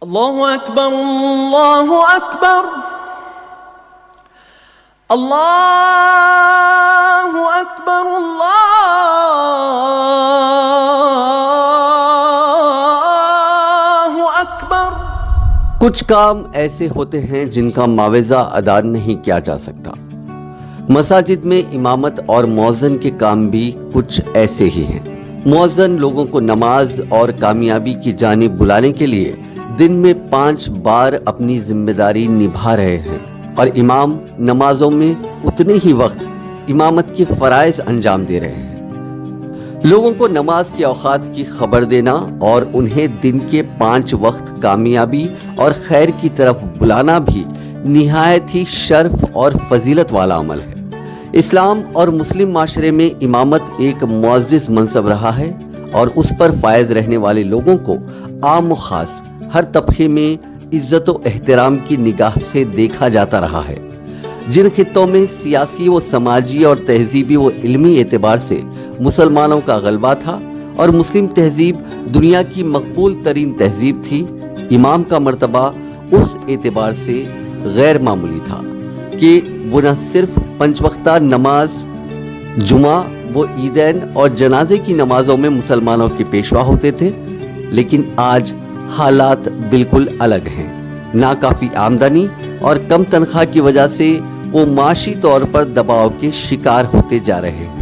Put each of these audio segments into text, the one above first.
اللہ اکبر اللہ اکبر اللہ اکبر اللہ اکبر۔ کچھ کام ایسے ہوتے ہیں جن کا معاوضہ ادا نہیں کیا جا سکتا۔ مساجد میں امامت اور مؤذن کے کام بھی کچھ ایسے ہی ہیں۔ مؤذن لوگوں کو نماز اور کامیابی کی جانب بلانے کے لیے دن میں 5 بار اپنی ذمہ داری نبھا رہے ہیں، اور امام نمازوں میں اتنے ہی وقت امامت کے فرائض انجام دے رہے ہیں۔ لوگوں کو نماز کے اوقات کی خبر دینا اور انہیں دن کے 5 وقت کامیابی اور خیر کی طرف بلانا بھی نہایت ہی شرف اور فضیلت والا عمل ہے۔ اسلام اور مسلم معاشرے میں امامت ایک معزز منصب رہا ہے، اور اس پر فائز رہنے والے لوگوں کو عام و خاص ہر طبقے میں عزت و احترام کی نگاہ سے دیکھا جاتا رہا ہے۔ جن خطوں میں سیاسی و سماجی اور تہذیبی و علمی اعتبار سے مسلمانوں کا غلبہ تھا اور مسلم تہذیب دنیا کی مقبول ترین تہذیب تھی، امام کا مرتبہ اس اعتبار سے غیر معمولی تھا کہ وہ نہ صرف 5 وقتہ نماز، جمعہ و عیدین اور جنازے کی نمازوں میں مسلمانوں کے پیشوا ہوتے تھے، لیکن آج حالات بالکل الگ ہیں۔ ناکافی آمدنی اور کم تنخواہ کی وجہ سے وہ معاشی طور پر دباؤ کے شکار ہوتے جا رہے ہیں۔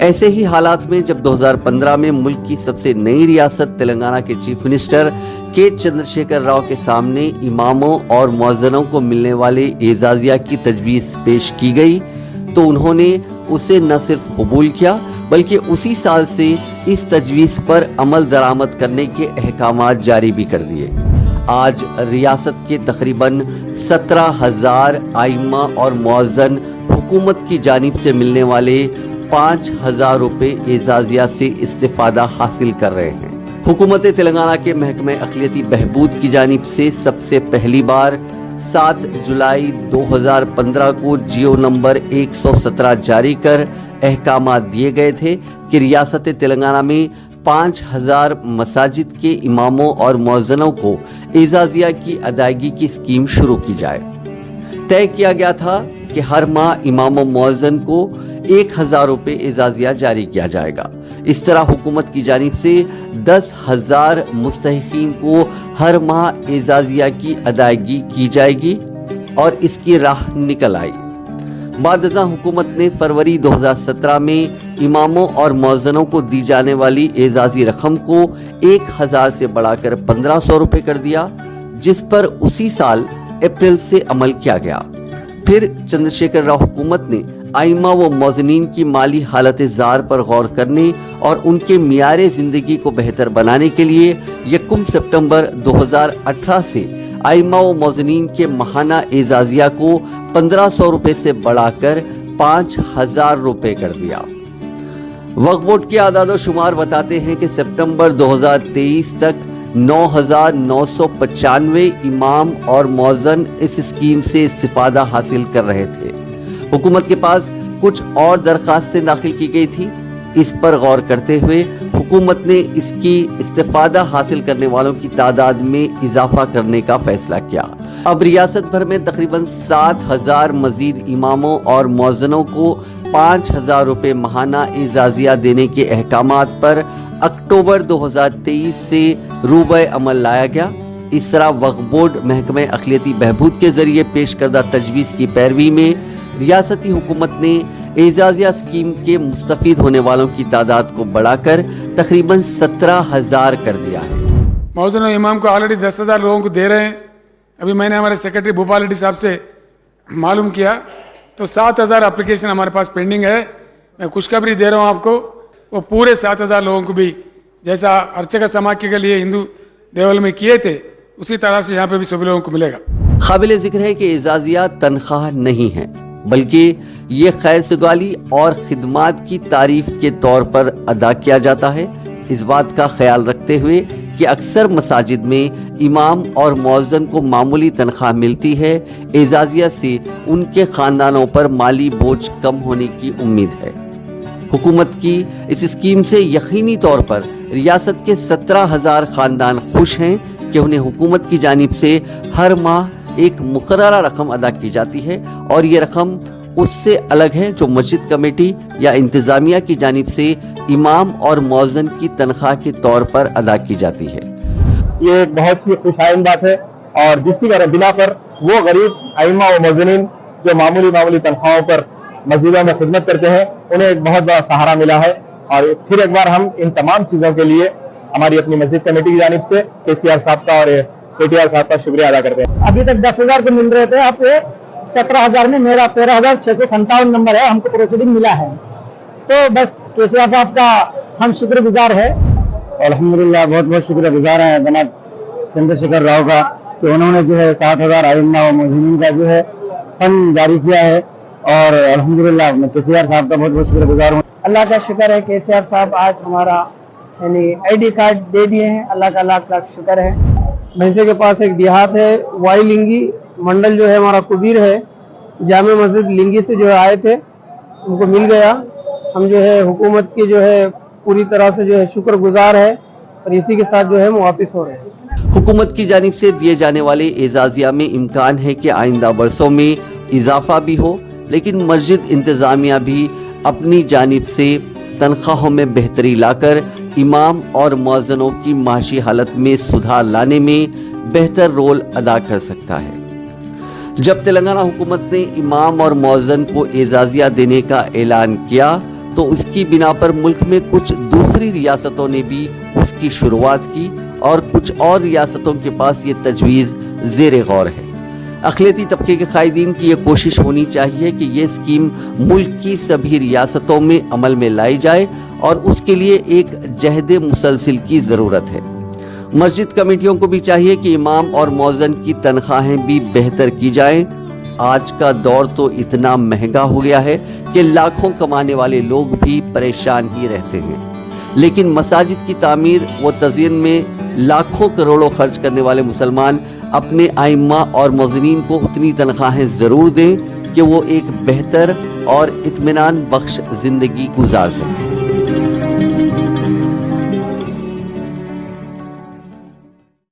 ایسے ہی حالات میں جب 2015 میں ملک کی سب سے نئی ریاست تلنگانہ کے چیف منسٹر کے چندرشیکھر راؤ کے سامنے اماموں اور مؤذنوں کو ملنے والے اعزازیہ کی تجویز پیش کی گئی تو انہوں نے اسے نہ صرف قبول کیا بلکہ اسی سال سے اس تجویز پر عمل درآمد کرنے کے احکامات جاری بھی کر دیے۔ آج ریاست کے تقریباً 17,000 ائمہ اور مؤذن حکومت کی جانب سے ملنے والے 5,000 روپے اعزازیہ سے استفادہ حاصل کر رہے ہیں۔ حکومت تلنگانہ کے محکمہ اقلیتی بہبود کی جانب سے سب سے پہلی بار 7 جولائی 2015 کو جیو نمبر 117 جاری کر احکامات دیے گئے تھے کہ ریاست تلنگانہ میں 5,000 مساجد کے اماموں اور مؤذنوں کو اعزازیہ کی ادائیگی کی اسکیم شروع کی جائے۔ طے کیا گیا تھا کہ ہر ماہ امام و مؤذن کو 1,000 روپے اعزازیہ جاری کیا جائے گا۔ اس طرح حکومت کی جانب سے 10,000 مستحقین کو ہر ماہ اعزازیہ کی ادائیگی کی جائے گی اور اس کی راہ نکل آئی۔ بعد ازاں حکومت نے فروری 2017 میں اماموں اور مؤذنوں کو دی جانے والی اعزازی رقم کو 1,000 سے بڑھا کر 1,500 روپے کر دیا، جس پر اسی سال اپریل سے عمل کیا گیا۔ پھر چندرشیکھر راؤ حکومت نے ائمہ و مؤذنین کی مالی حالت زار پر غور کرنے اور ان کے معیار زندگی کو بہتر بنانے کے لیے 1 سپتمبر 2018 سے ائمہ و مؤذنین کے ماہانہ اعزازیہ کو 1,500 روپے سے بڑھا کر 5,000 روپے کر دیا۔ وقف بورڈ کے اعداد و شمار بتاتے ہیں کہ سپتمبر 2023 تک 9,995 امام اور مؤذن اس اسکیم سے استفادہ حاصل کر رہے تھے۔ حکومت کے پاس کچھ اور درخواستیں داخل کی گئی تھی۔ اس پر غور کرتے ہوئے حکومت نے اس کی استفادہ حاصل کرنے والوں کی تعداد میں اضافہ کرنے کا فیصلہ کیا۔ اب ریاست بھر میں تقریباً 7,000 مزید اماموں اور مؤذنوں کو 5,000 روپے ماہانہ اعزازیہ دینے کے احکامات پر اکتوبر 2023 سے روبہ عمل لایا گیا۔ اس طرح وقف بورڈ محکمہ اقلیتی بہبود کے ذریعے پیش کردہ تجویز کی پیروی میں ریاستی حکومت نے اعزازیہ اسکیم کے مستفید ہونے والوں کی تعداد کو بڑھا کر تقریباً 17,000 کر دیا ہے۔ مؤذن و امام کو آلریڈی 10,000 لوگوں کو دے رہے ہیں۔ ابھی میں نے ہمارے سیکرٹری بھوپال ریڈی صاحب سے معلوم کیا تو 7,000 اپلیکیشن ہمارے پاس پینڈنگ ہے۔ میں خوشخبری دے رہا ہوں آپ کو، وہ پورے 7,000 لوگوں کو بھی جیسا ارچکا سماج کے لیے ہندو دیول میں کیے تھے اسی طرح سے یہاں پہ بھی سبھی لوگوں کو ملے گا۔ قابل ذکر ہے کہ اعزازیہ تنخواہ نہیں ہے، بلکہ یہ خیر سگالی اور خدمات کی تعریف کے طور پر ادا کیا جاتا ہے۔ اس بات کا خیال رکھتے ہوئے کہ اکثر مساجد میں امام اور مؤذن کو معمولی تنخواہ ملتی ہے، اعزازیہ سے ان کے خاندانوں پر مالی بوجھ کم ہونے کی امید ہے۔ حکومت کی اس اسکیم سے یقینی طور پر ریاست کے 17,000 خاندان خوش ہیں کہ انہیں حکومت کی جانب سے ہر ماہ ایک مقررہ رقم ادا کی جاتی ہے اور یہ رقم اس سے الگ ہے جو مسجد کمیٹی یا انتظامیہ کی جانب سے امام اور مؤذن کی تنخواہ کے طور پر ادا کی جاتی ہے۔ یہ ایک بہت ہی خوشائن بات ہے اور جس کی بنا پر وہ غریب ائمہ و مؤذنین جو معمولی تنخواہوں پر مسجدوں میں خدمت کرتے ہیں انہیں ایک بہت بڑا سہارا ملا ہے، اور پھر ایک بار ہم ان تمام چیزوں کے لیے ہماری اپنی مسجد کمیٹی کی جانب سے KCR صاحب کا اور KTR صاحب کا شکریہ ادا کرتے ہیں۔ ابھی تک 10,000 کے مل رہے تھے، اب 17,000 میں میرا 13,657 نمبر ہے، ہم کو پروسیڈنگ ملا ہے، تو بس KCR صاحب کا ہم شکر گزار ہے۔ الحمدللہ بہت شکریہ گزار ہیں جناب چندر شیکھر راؤ کا کہ انہوں نے جو ہے 7,000 ائمہ و مؤذنین کا جو ہے فنڈ جاری کیا ہے، اور الحمدللہ میں KCR صاحب کا بہت شکریہ گزار ہوں۔ اللہ کا شکر ہے KCR صاحب آج ہمارا یعنی ID کارڈ دے دیے ہیں، اللہ کا لاکھ لاکھ شکر ہے۔ بھینسے کے پاس ایک دیہات ہے وائی لنگی منڈل جو ہے ہمارا کبیر ہے، جامع مسجد لنگی سے جو ہے آئے تھے، ہم کو مل گیا، ہم جو ہے حکومت کی جو ہے پوری طرح سے جو ہے شکر گزار ہے، اور اسی کے ساتھ جو ہے ہم واپس ہو رہے ہیں۔ حکومت کی جانب سے دیے جانے والے اعزازیہ میں امکان ہے کہ آئندہ برسوں میں اضافہ بھی ہو، لیکن مسجد انتظامیہ بھی اپنی جانب سے تنخواہوں میں بہتری لا کر امام اور مؤذنوں کی معاشی حالت میں سدھار لانے میں بہتر رول ادا کر سکتا ہے۔ جب تلنگانہ حکومت نے امام اور مؤذن کو اعزازیہ دینے کا اعلان کیا تو اس کی بنا پر ملک میں کچھ دوسری ریاستوں نے بھی اس کی شروعات کی، اور کچھ اور ریاستوں کے پاس یہ تجویز زیر غور ہے۔ اقلیتی طبقے کے قائدین کی یہ کوشش ہونی چاہیے کہ یہ اسکیم ملک کی سبھی ریاستوں میں عمل میں لائی جائے، اور اس کے لیے ایک جہد مسلسل کی ضرورت ہے۔ مسجد کمیٹیوں کو بھی چاہیے کہ امام اور مؤذن کی تنخواہیں بھی بہتر کی جائیں۔ آج کا دور تو اتنا مہنگا ہو گیا ہے کہ لاکھوں کمانے والے لوگ بھی پریشان ہی رہتے ہیں، لیکن مساجد کی تعمیر و تزئین میں لاکھوں کروڑوں خرچ کرنے والے مسلمان اپنے ائمہ اور مؤذنین کو اتنی تنخواہیں ضرور دیں کہ وہ ایک بہتر اور اطمینان بخش زندگی گزار سکیں۔